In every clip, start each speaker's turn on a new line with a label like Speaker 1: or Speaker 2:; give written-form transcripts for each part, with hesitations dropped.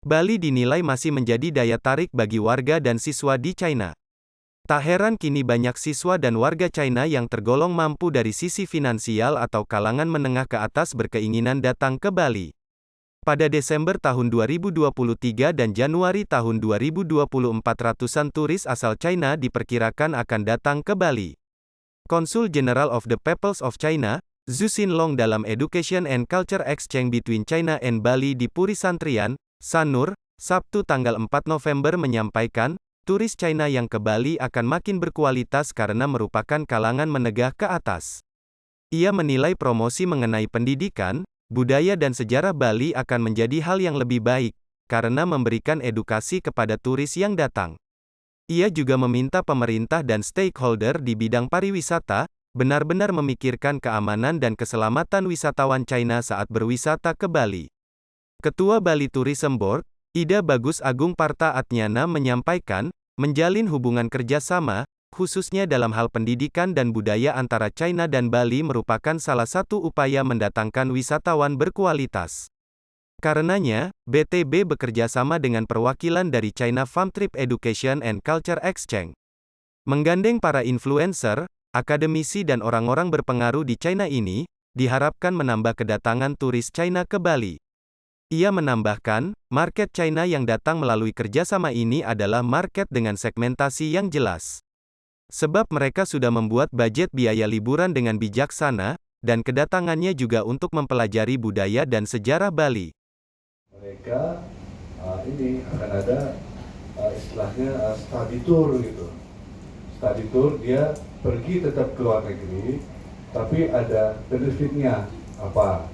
Speaker 1: Bali dinilai masih menjadi daya tarik bagi warga dan siswa di China. Tak heran kini banyak siswa dan warga China yang tergolong mampu dari sisi finansial atau kalangan menengah ke atas berkeinginan datang ke Bali. Pada Desember tahun 2023 dan Januari tahun 2024 ratusan turis asal China diperkirakan akan datang ke Bali. Konsul General of the Peoples of China, Zhu Xinlong dalam Education and Culture Exchange between China and Bali di Puri Santrian, Sanur, Sabtu tanggal 4 November menyampaikan, turis China yang ke Bali akan makin berkualitas karena merupakan kalangan menengah ke atas. Ia menilai promosi mengenai pendidikan, budaya dan sejarah Bali akan menjadi hal yang lebih baik, karena memberikan edukasi kepada turis yang datang. Ia juga meminta pemerintah dan stakeholder di bidang pariwisata, benar-benar memikirkan keamanan dan keselamatan wisatawan China saat berwisata ke Bali. Ketua Bali Tourism Board, Ida Bagus Agung Parta Atnyana menyampaikan, menjalin hubungan kerjasama, khususnya dalam hal pendidikan dan budaya antara China dan Bali merupakan salah satu upaya mendatangkan wisatawan berkualitas. Karenanya, BTB bekerja sama dengan perwakilan dari China Farm Trip Education and Culture Exchange. Menggandeng para influencer, akademisi dan orang-orang berpengaruh di China ini, diharapkan menambah kedatangan turis China ke Bali. Ia menambahkan, market China yang datang melalui kerjasama ini adalah market dengan segmentasi yang jelas. Sebab mereka sudah membuat budget biaya liburan dengan bijaksana, dan kedatangannya juga untuk mempelajari budaya dan sejarah Bali.
Speaker 2: Mereka ini akan ada istilahnya study tour gitu. Study tour dia pergi tetap ke luar negeri, tapi ada benefitnya apa?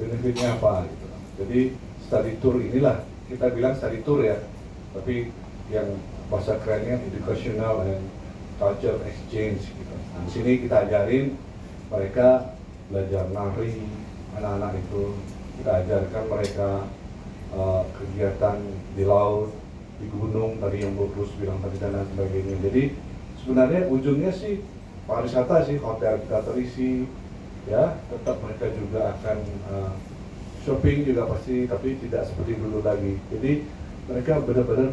Speaker 2: Benefitnya apa gitu. Jadi study tour inilah, kita bilang study tour ya, tapi yang bahasa kerennya educational and culture exchange gitu. Nah, di sini kita ajarin mereka belajar nari, anak-anak itu kita ajarkan mereka kegiatan di laut, di gunung tadi yang Bos bilang tadi dan sebagainya. Jadi sebenarnya ujungnya sih pariwisata sih, hotel kita terisi, ya tetap mereka juga akan shopping juga pasti, tapi tidak seperti dulu lagi. Jadi mereka benar-benar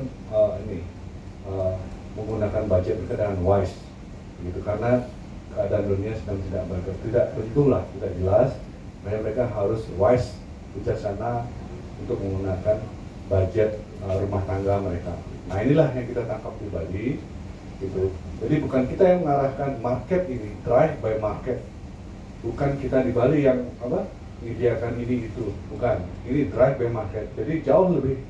Speaker 2: menggunakan budget mereka dengan wise, gitu. Karena keadaan dunia sedang tidak tentu lah, tidak jelas. Mereka harus wise, bijaksana untuk menggunakan budget rumah tangga mereka. Nah inilah yang kita tangkap di Bali, gitu. Jadi bukan kita yang mengarahkan market ini, drive by market. Bukan kita di Bali yang menyediakan ini itu, bukan. Ini drive by market, jadi jauh lebih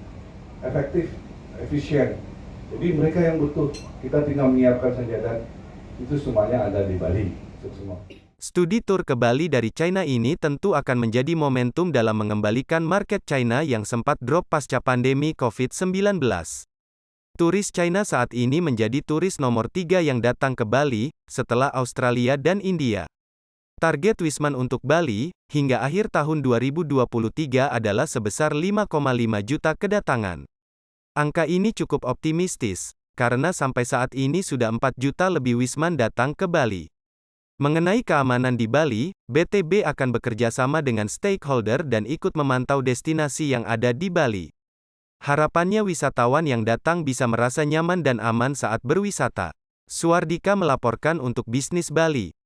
Speaker 2: efektif, efisien. Jadi mereka yang butuh, kita tinggal menyiapkan saja dan itu semuanya ada di Bali. Semua.
Speaker 1: Studi tur ke Bali dari China ini tentu akan menjadi momentum dalam mengembalikan market China yang sempat drop pasca pandemi COVID-19. Turis China saat ini menjadi turis nomor 3 yang datang ke Bali, setelah Australia dan India. Target Wisman untuk Bali, hingga akhir tahun 2023 adalah sebesar 5,5 juta kedatangan. Angka ini cukup optimistis, karena sampai saat ini sudah 4 juta lebih Wisman datang ke Bali. Mengenai keamanan di Bali, BTB akan bekerja sama dengan stakeholder dan ikut memantau destinasi yang ada di Bali. Harapannya wisatawan yang datang bisa merasa nyaman dan aman saat berwisata. Suardika melaporkan untuk Bisnis Bali.